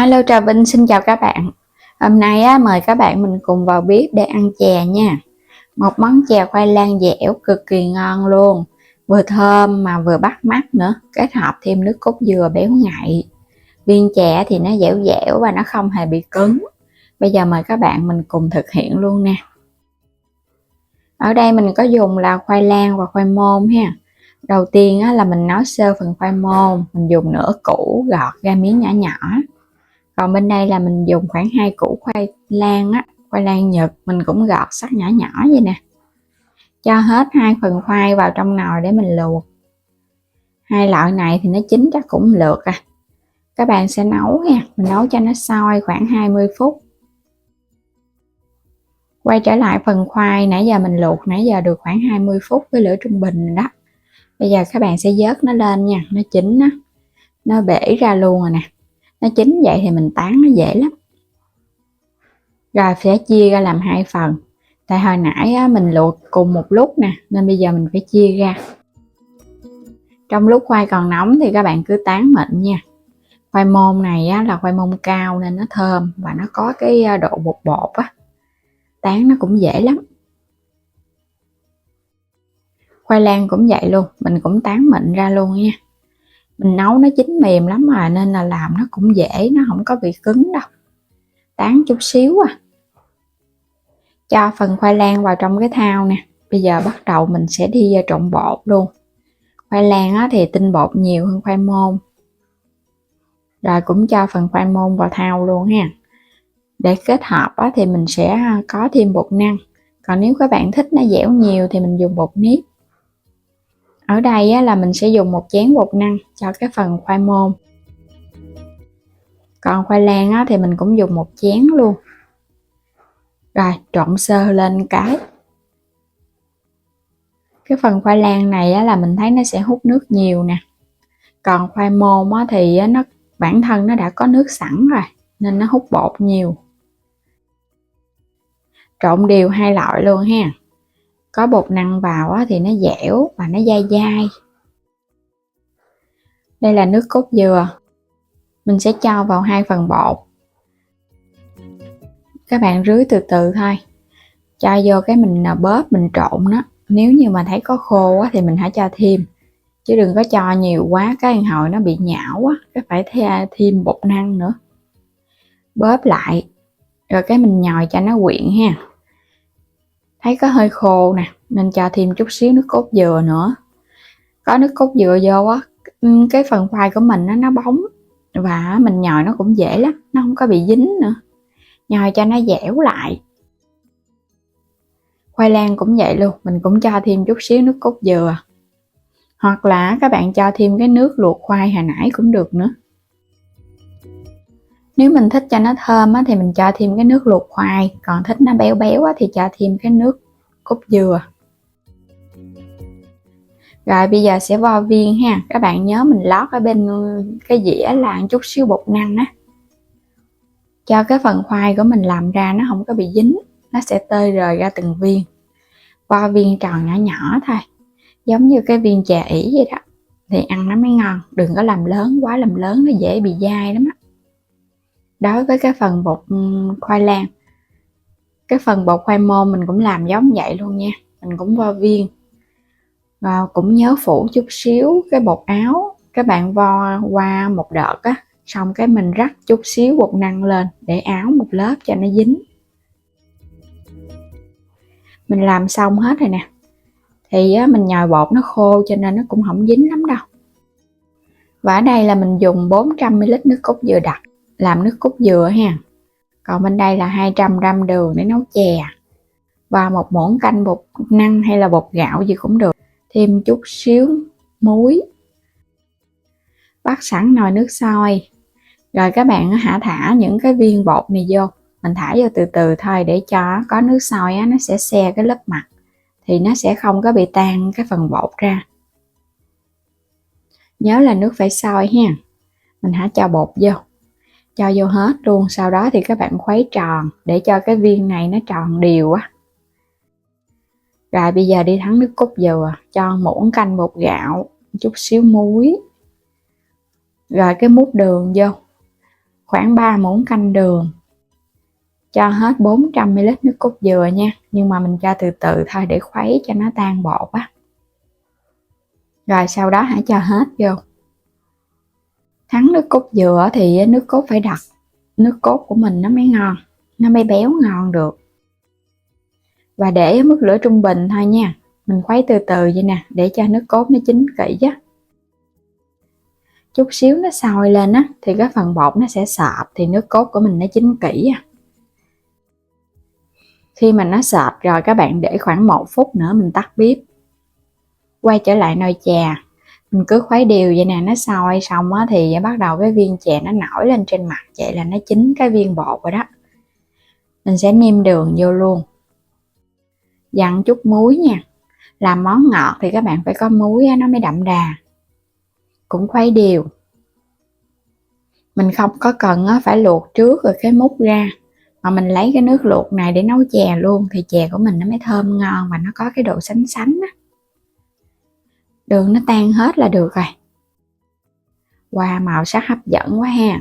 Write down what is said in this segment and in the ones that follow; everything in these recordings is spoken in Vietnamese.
Alo Trà Vinh xin chào các bạn. Hôm nay mời các bạn mình cùng vào bếp để ăn chè nha. Một món chè khoai lang dẻo cực kỳ ngon luôn. Vừa thơm mà vừa bắt mắt nữa. Kết hợp thêm nước cốt dừa béo ngậy. Viên chè thì nó dẻo dẻo và nó không hề bị cứng. Bây giờ mời các bạn mình cùng thực hiện luôn nè. Ở đây mình có dùng là khoai lang và khoai môn ha. Đầu tiên là mình nấu sơ phần khoai môn. Mình dùng nửa củ gọt ra miếng nhỏ nhỏ. Còn bên đây là mình dùng khoảng 2 củ khoai lang Nhật mình cũng gọt sắc nhỏ nhỏ vậy nè. Cho hết 2 phần khoai vào trong nồi để mình luộc. Hai loại này thì nó chín chắc cũng lượt à. Các bạn sẽ nấu nha, mình nấu cho nó sôi khoảng 20 phút. Quay trở lại phần khoai nãy giờ mình luộc nãy giờ được khoảng 20 phút với lửa trung bình đó. Bây giờ các bạn sẽ vớt nó lên nha, nó chín á, nó bể ra luôn rồi nè. Nó chín vậy thì mình tán nó dễ lắm. Rồi sẽ chia ra làm 2 phần. Tại hồi nãy mình luộc cùng một lúc nè, nên bây giờ mình phải chia ra. Trong lúc khoai còn nóng thì các bạn cứ tán mịn nha. Khoai môn này là khoai môn cao nên nó thơm và nó có cái độ bột bột á. Tán nó cũng dễ lắm. Khoai lang cũng vậy luôn, mình cũng tán mịn ra luôn nha. Mình nấu nó chín mềm lắm rồi nên là làm nó cũng dễ, nó không có bị cứng đâu. Tán chút xíu à. Cho phần khoai lang vào trong cái thau nè. Bây giờ bắt đầu mình sẽ đi trộn bột luôn. Khoai lang thì tinh bột nhiều hơn khoai môn. Rồi cũng cho phần khoai môn vào thau luôn ha. Để kết hợp thì mình sẽ có thêm bột năng. Còn nếu các bạn thích nó dẻo nhiều thì mình dùng bột nếp. Ở đây là mình sẽ dùng 1 chén bột năng cho cái phần khoai môn. Còn khoai lang thì mình cũng dùng 1 chén luôn. Rồi trộn sơ lên cái phần khoai lang này là mình thấy nó sẽ hút nước nhiều nè. Còn khoai môn thì nó bản thân nó đã có nước sẵn rồi nên nó hút bột nhiều. Trộn đều hai loại luôn ha. Có bột năng vào thì nó dẻo và nó dai dai. Đây là nước cốt dừa. Mình sẽ cho vào 2 phần bột. Các bạn rưới từ từ thôi. Cho vô cái mình bóp mình trộn nó. Nếu như mà thấy có khô thì mình hãy cho thêm. Chứ đừng có cho nhiều quá, cái ăn hồi nó bị nhão á, cái phải thêm bột năng nữa. Bóp lại, rồi cái mình nhồi cho nó quyện ha. Thấy có hơi khô nè, nên cho thêm chút xíu nước cốt dừa nữa. Có nước cốt dừa vô cái phần khoai của mình nó bóng. Và mình nhồi nó cũng dễ lắm, nó không có bị dính nữa. Nhồi cho nó dẻo lại. Khoai lang cũng vậy luôn, mình cũng cho thêm chút xíu nước cốt dừa. Hoặc là các bạn cho thêm cái nước luộc khoai hồi nãy cũng được nữa. Nếu mình thích cho nó thơm thì mình cho thêm cái nước luộc khoai. Còn thích nó béo béo thì cho thêm cái nước cốt dừa. Rồi bây giờ sẽ vo viên ha. Các bạn nhớ mình lót ở bên cái dĩa là chút xíu bột năng á. Cho cái phần khoai của mình làm ra nó không có bị dính. Nó sẽ tơi rời ra từng viên. Vo viên tròn nhỏ nhỏ thôi. Giống như cái viên chè ỉ vậy đó. Thì ăn nó mới ngon. Đừng có làm lớn quá, làm lớn nó dễ bị dai lắm á. Đối với cái phần bột khoai lang, cái phần bột khoai môn mình cũng làm giống vậy luôn nha. Mình cũng vo viên. Và cũng nhớ phủ chút xíu cái bột áo. Các bạn vo qua một đợt á. Xong cái mình rắc chút xíu bột năng lên để áo một lớp cho nó dính. Mình làm xong hết rồi nè. Thì mình nhồi bột nó khô cho nên nó cũng không dính lắm đâu. Và ở đây là mình dùng 400ml nước cốt dừa đặc làm nước cốt dừa ha. Còn bên đây là 200g đường để nấu chè. Và 1 muỗng canh bột năng hay là bột gạo gì cũng được. Thêm chút xíu muối. Bắt sẵn nồi nước sôi. Rồi các bạn thả những cái viên bột này vô. Mình thả vô từ từ thôi để cho có nước sôi nó sẽ xe cái lớp mặt. Thì nó sẽ không có bị tan cái phần bột ra. Nhớ là nước phải sôi ha. Mình cho bột vô. Cho vô hết luôn. Sau đó thì các bạn khuấy tròn để cho cái viên này nó tròn đều á. Rồi bây giờ đi thắng nước cốt dừa. Cho muỗng canh bột gạo. Chút xíu muối. Rồi cái múc đường vô. khoảng 3 muỗng canh đường, cho hết 400ml nước cốt dừa nha, nhưng mà mình cho từ từ thôi để khuấy cho nó tan bột á. Rồi sau đó hãy cho hết vô. Thắng nước cốt dừa thì nước cốt phải đặc, nước cốt của mình nó mới ngon, nó mới béo ngon được. Và để ở mức lửa trung bình thôi nha, mình khuấy từ từ vậy nè, để cho nước cốt nó chín kỹ á. Chút xíu nó sôi lên á thì cái phần bột nó sẽ sọp, thì nước cốt của mình nó chín kỹ à. Khi mà nó sọp rồi các bạn để khoảng 1 phút nữa mình tắt bếp. Quay trở lại nồi chè, mình cứ khuấy đều vậy nè, nó sôi xong á thì bắt đầu cái viên chè nó nổi lên trên mặt, vậy là nó chín cái viên bột rồi đó. Mình sẽ nêm đường vô luôn, dặn chút muối nha. Làm món ngọt thì các bạn phải có muối á, nó mới đậm đà. Cũng khuấy đều. Mình không có cần phải luộc trước rồi cái múc ra, mà mình lấy cái nước luộc này để nấu chè luôn, thì chè của mình nó mới thơm ngon và nó có cái độ sánh sánh á. Đường nó tan hết là được rồi. Wow, màu sắc hấp dẫn quá ha.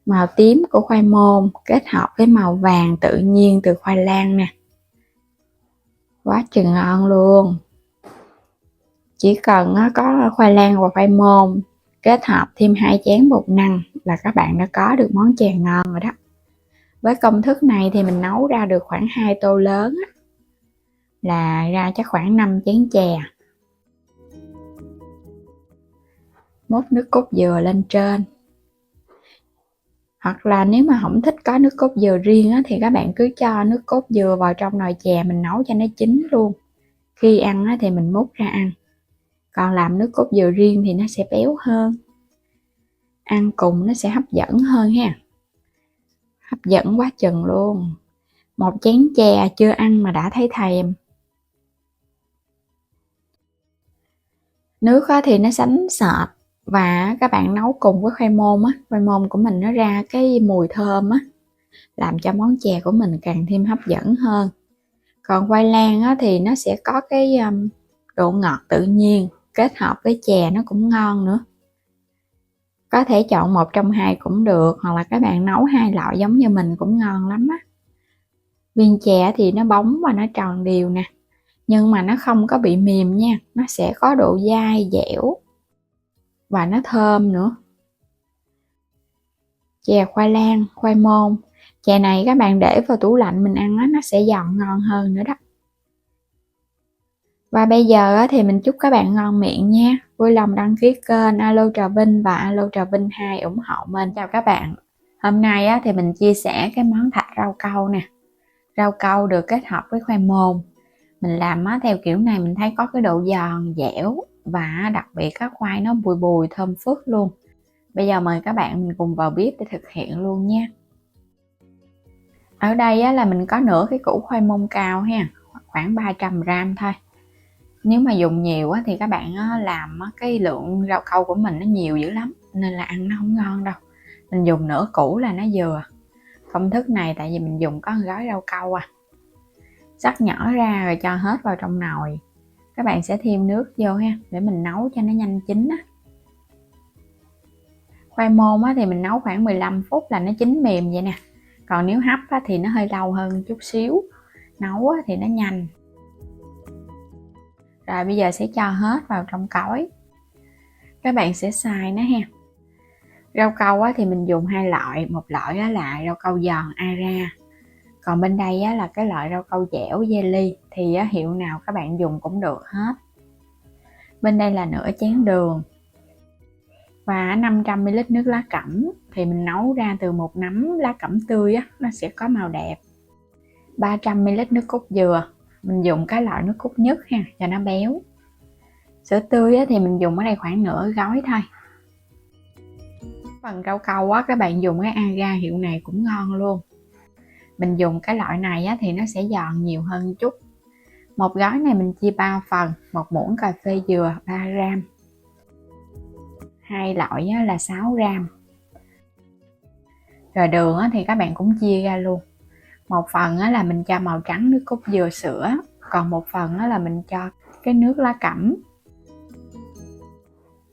Màu tím của khoai môn kết hợp với màu vàng tự nhiên từ khoai lang nè, quá chừng ngon luôn. Chỉ cần có khoai lang và khoai môn kết hợp thêm 2 chén bột năng là các bạn đã có được món chè ngon rồi đó. Với công thức này thì mình nấu ra được khoảng 2 tô lớn á, là ra chắc khoảng 5 chén chè. Múc nước cốt dừa lên trên. Hoặc là nếu mà không thích có nước cốt dừa riêng á, thì các bạn cứ cho nước cốt dừa vào trong nồi chè mình nấu cho nó chín luôn. Khi ăn á, thì mình múc ra ăn. Còn làm nước cốt dừa riêng thì nó sẽ béo hơn, ăn cùng nó sẽ hấp dẫn hơn ha. Hấp dẫn quá chừng luôn. Một chén chè chưa ăn mà đã thấy thèm. Nước thì nó sánh sệt, và các bạn nấu cùng với khoai môn á, khoai môn của mình nó ra cái mùi thơm á, làm cho món chè của mình càng thêm hấp dẫn hơn. Còn khoai lang á, thì nó sẽ có cái độ ngọt tự nhiên, kết hợp với chè nó cũng ngon nữa. Có thể chọn một trong hai cũng được, hoặc là các bạn nấu 2 loại giống như mình cũng ngon lắm á. Viên chè thì nó bóng và nó tròn đều nè, nhưng mà nó không có bị mềm nha, nó sẽ có độ dai dẻo và nó thơm nữa. Chè khoai lang, khoai môn, chè này các bạn để vào tủ lạnh mình ăn á, nó sẽ giòn ngon hơn nữa đó. Và bây giờ thì mình chúc các bạn ngon miệng nha. Vui lòng đăng ký kênh Alo Trà Vinh và Alo Trà Vinh 2 ủng hộ mình. Chào các bạn. Hôm nay thì mình chia sẻ cái món thạch rau câu nè. Rau câu được kết hợp với khoai môn. Mình làm theo kiểu này mình thấy có cái độ giòn, dẻo và đặc biệt các khoai nó bùi bùi thơm phức luôn. Bây giờ mời các bạn mình cùng vào bếp để thực hiện luôn nha. Ở đây là mình có nửa cái củ khoai môn cao ha, khoảng 300g thôi. Nếu mà dùng nhiều thì các bạn làm cái lượng rau câu của mình nó nhiều dữ lắm, nên là ăn nó không ngon đâu. Mình dùng nửa củ là nó vừa. Công thức này tại vì mình dùng có 1 gói rau câu à. Xắt nhỏ ra rồi cho hết vào trong nồi. Các bạn sẽ thêm nước vô ha, để mình nấu cho nó nhanh chín á. Khoai môn thì mình nấu khoảng 15 phút là nó chín mềm vậy nè. Còn nếu hấp thì nó hơi lâu hơn chút xíu. Nấu thì nó nhanh. Rồi bây giờ sẽ cho hết vào trong cối. Các bạn sẽ xay nó ha. Rau câu thì mình dùng 2 loại. Một loại là rau câu giòn Ara. Còn bên đây là cái loại rau câu dẻo jelly. Thì hiệu nào các bạn dùng cũng được hết. Bên đây là nửa chén đường. Và 500ml nước lá cẩm. Thì mình nấu ra từ một nắm lá cẩm tươi nó sẽ có màu đẹp. 300ml nước cốt dừa. Mình dùng cái loại nước cốt nhất ha, cho nó béo. Sữa tươi thì mình dùng ở đây khoảng nửa gói thôi. Phần rau câu các bạn dùng cái Aga hiệu này cũng ngon luôn. Mình dùng cái loại này thì nó sẽ giòn nhiều hơn chút. Một gói này mình chia 3 phần, 1 muỗng cà phê dừa 3g. 2 loại là 6g. Rồi đường thì các bạn cũng chia ra luôn. Một phần là mình cho màu trắng nước cốt dừa sữa, còn một phần là mình cho cái nước lá cẩm.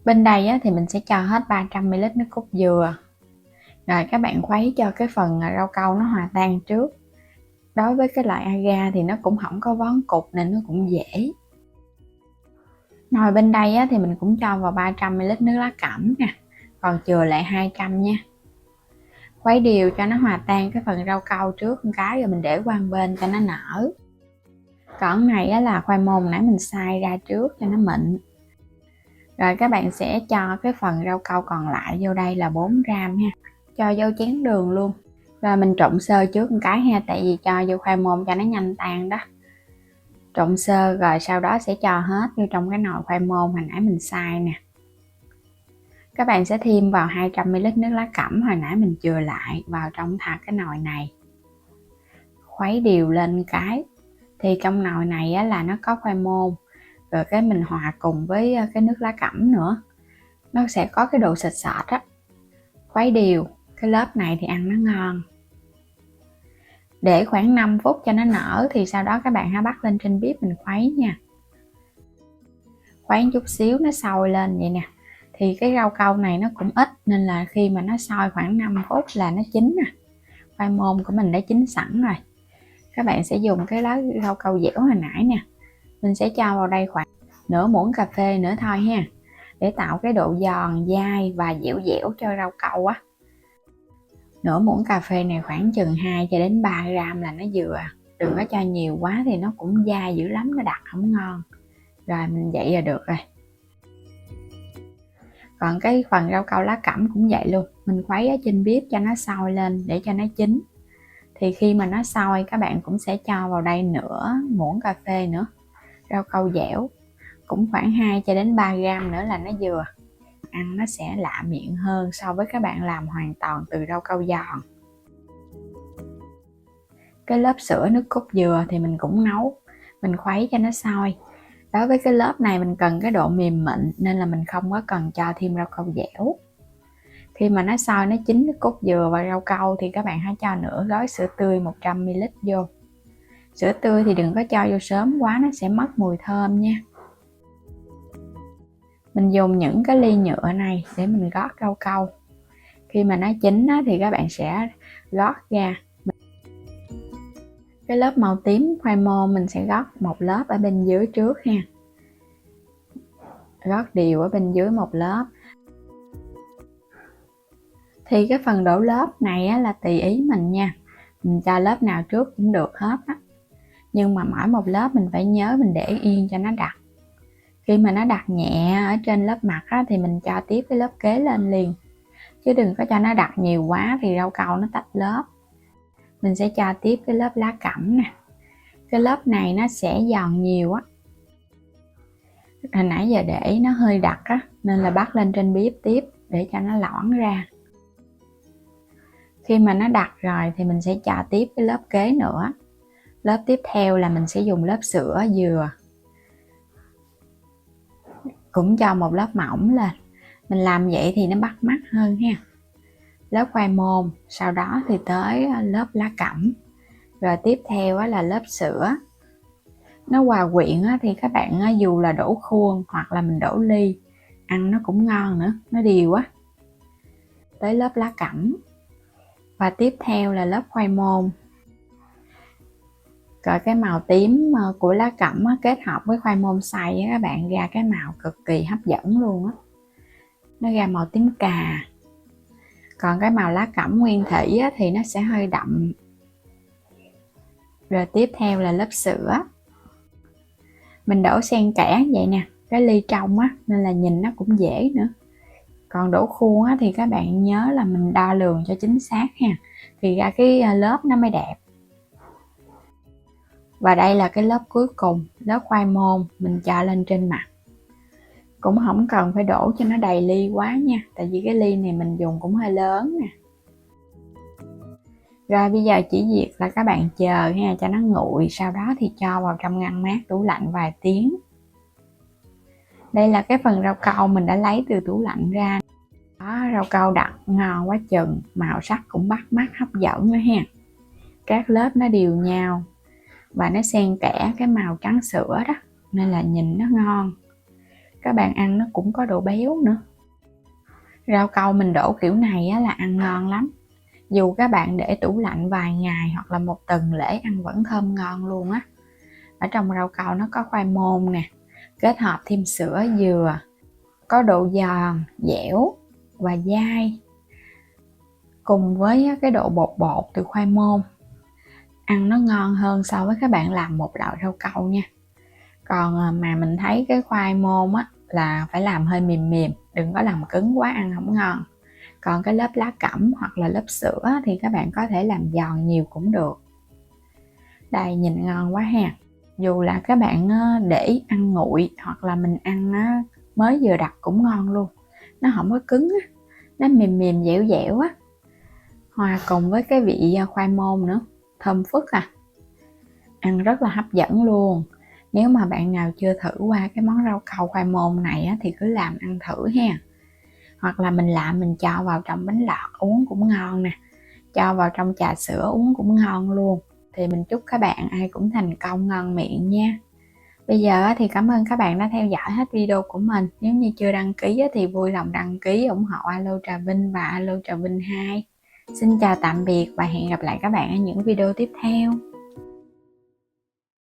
Bên đây thì mình sẽ cho hết 300ml nước cốt dừa. Rồi các bạn khuấy cho cái phần rau câu nó hòa tan trước. Đối với cái loại agar thì nó cũng không có vón cục nên nó cũng dễ. Nồi bên đây á, thì mình cũng cho vào 300ml nước lá cẩm nè, còn chừa lại 200 nha. Khuấy đều cho nó hòa tan cái phần rau câu trước một cái, rồi mình để qua một bên cho nó nở. Còn này á, là khoai môn nãy mình xay ra trước cho nó mịn. Rồi các bạn sẽ cho cái phần rau câu còn lại vô đây là 4g ha. Cho vô chén đường luôn. Rồi mình trộn sơ trước một cái ha, tại vì cho vô khoai môn cho nó nhanh tan đó. Trộn sơ rồi sau đó sẽ cho hết vô trong cái nồi khoai môn hồi nãy mình xay nè. Các bạn sẽ thêm vào 200ml nước lá cẩm hồi nãy mình chừa lại vào trong cái nồi này. Khuấy đều lên cái. Thì trong nồi này á, là nó có khoai môn, rồi cái mình hòa cùng với cái nước lá cẩm nữa, nó sẽ có cái độ sệt sệt á. Khuấy đều, cái lớp này thì ăn nó ngon. Để khoảng 5 phút cho nó nở thì sau đó các bạn hãy bắt lên trên bếp mình khuấy nha. Khuấy chút xíu nó sôi lên vậy nè. Thì cái rau câu này nó cũng ít nên là khi mà nó sôi khoảng 5 phút là nó chín nè. Khoai môn của mình đã chín sẵn rồi. Các bạn sẽ dùng cái lá rau câu dẻo hồi nãy nè. Mình sẽ cho vào đây khoảng nửa muỗng cà phê nữa thôi ha. Để tạo cái độ giòn, dai và dẻo dẻo cho rau câu á. Nửa muỗng cà phê này khoảng chừng 2 cho đến 3g là nó vừa. Đừng có cho nhiều quá thì nó cũng dai dữ lắm, nó đặc không ngon. Rồi mình vậy là được rồi. Còn cái phần rau câu lá cẩm cũng vậy luôn. Mình khuấy ở trên bếp cho nó sôi lên để cho nó chín. Thì khi mà nó sôi các bạn cũng sẽ cho vào đây nửa muỗng cà phê nữa. Rau câu dẻo cũng khoảng 2 cho đến 3g nữa là nó vừa. Ăn nó sẽ lạ miệng hơn so với các bạn làm hoàn toàn từ rau câu giòn. Cái lớp sữa nước cốt dừa thì mình cũng nấu. Mình khuấy cho nó sôi. Đối với cái lớp này mình cần cái độ mềm mịn nên là mình không có cần cho thêm rau câu dẻo. Khi mà nó sôi nó chín nước cốt dừa và rau câu thì các bạn hãy cho nửa gói sữa tươi 100ml vô. Sữa tươi thì đừng có cho vô sớm quá, nó sẽ mất mùi thơm nha. Mình dùng những cái ly nhựa này để mình gót rau câu. Khi mà nó chín thì các bạn sẽ gót ra. Cái lớp màu tím khoai môn mình sẽ gót một lớp ở bên dưới trước ha. Gót đều ở bên dưới một lớp. Thì cái phần đổ lớp này á, là tùy ý mình nha. Mình cho lớp nào trước cũng được hết á. Nhưng mà mỗi một lớp mình phải nhớ mình để yên cho nó đặc. Khi mà nó đặc nhẹ ở trên lớp mặt á, thì mình cho tiếp cái lớp kế lên liền. Chứ đừng có cho nó đặc nhiều quá thì rau câu nó tách lớp. Mình sẽ cho tiếp cái lớp lá cẩm nè. Cái lớp này nó sẽ giòn nhiều á. Hồi nãy giờ để nó hơi đặc á, nên là bắt lên trên bếp tiếp để cho nó loãng ra. Khi mà nó đặc rồi thì mình sẽ cho tiếp cái lớp kế nữa. Lớp tiếp theo là mình sẽ dùng lớp sữa dừa. Cũng cho một lớp mỏng lên. Mình làm vậy thì nó bắt mắt hơn ha. Lớp khoai môn, sau đó thì tới lớp lá cẩm. Rồi tiếp theo là lớp sữa. Nó hòa quyện thì các bạn dù là đổ khuôn hoặc là mình đổ ly, ăn nó cũng ngon nữa, nó đều á. Tới lớp lá cẩm. Và tiếp theo là lớp khoai môn. Rồi cái màu tím của lá cẩm kết hợp với khoai môn xay các bạn ra cái màu cực kỳ hấp dẫn luôn á. Nó ra màu tím cà. Còn cái màu lá cẩm nguyên thủy thì nó sẽ hơi đậm. Rồi tiếp theo là lớp sữa. Mình đổ xen kẽ vậy nè, cái ly trong nên là nhìn nó cũng dễ nữa. Còn đổ khuôn thì các bạn nhớ là mình đo lường cho chính xác ha, thì ra cái lớp nó mới đẹp. Và đây là cái lớp cuối cùng, lớp khoai môn mình cho lên trên mặt. Cũng không cần phải đổ cho nó đầy ly quá nha, tại vì cái ly này mình dùng cũng hơi lớn nè. Rồi bây giờ chỉ việc là các bạn chờ ha cho nó nguội, sau đó thì cho vào trong ngăn mát tủ lạnh vài tiếng. Đây là cái phần rau câu mình đã lấy từ tủ lạnh ra. Đó, rau câu đặc ngon quá chừng, màu sắc cũng bắt mắt hấp dẫn nữa ha. Các lớp nó đều nhau và nó xen kẽ cái màu trắng sữa đó, nên là nhìn nó ngon. Các bạn ăn nó cũng có độ béo nữa. Rau câu mình đổ kiểu này là ăn ngon lắm. Dù các bạn để tủ lạnh vài ngày hoặc là một tuần lễ ăn vẫn thơm ngon luôn á. Ở trong rau câu nó có khoai môn nè, kết hợp thêm sữa dừa, có độ giòn, dẻo và dai, cùng với cái độ bột bột từ khoai môn, ăn nó ngon hơn so với các bạn làm một đạo rau câu nha. Còn mà mình thấy cái khoai môn á là phải làm hơi mềm mềm, đừng có làm cứng quá ăn không ngon. Còn cái lớp lá cẩm hoặc là lớp sữa thì các bạn có thể làm giòn nhiều cũng được. Đây, nhìn ngon quá ha. Dù là các bạn để ăn nguội hoặc là mình ăn mới vừa đặt cũng ngon luôn. Nó không có cứng á, nó mềm mềm dẻo dẻo á, hòa cùng với cái vị khoai môn nữa, thơm phức à. Ăn rất là hấp dẫn luôn. Nếu mà bạn nào chưa thử qua cái món rau câu khoai môn này á, thì cứ làm ăn thử ha. Hoặc là mình làm mình cho vào trong bánh lọt uống cũng ngon nè, cho vào trong trà sữa uống cũng ngon luôn. Thì mình chúc các bạn ai cũng thành công ngon miệng nha. Bây giờ thì cảm ơn các bạn đã theo dõi hết video của mình. Nếu như chưa đăng ký thì vui lòng đăng ký ủng hộ Alo Trà Vinh và Alo Trà Vinh 2. Xin chào tạm biệt và hẹn gặp lại các bạn ở những video tiếp theo.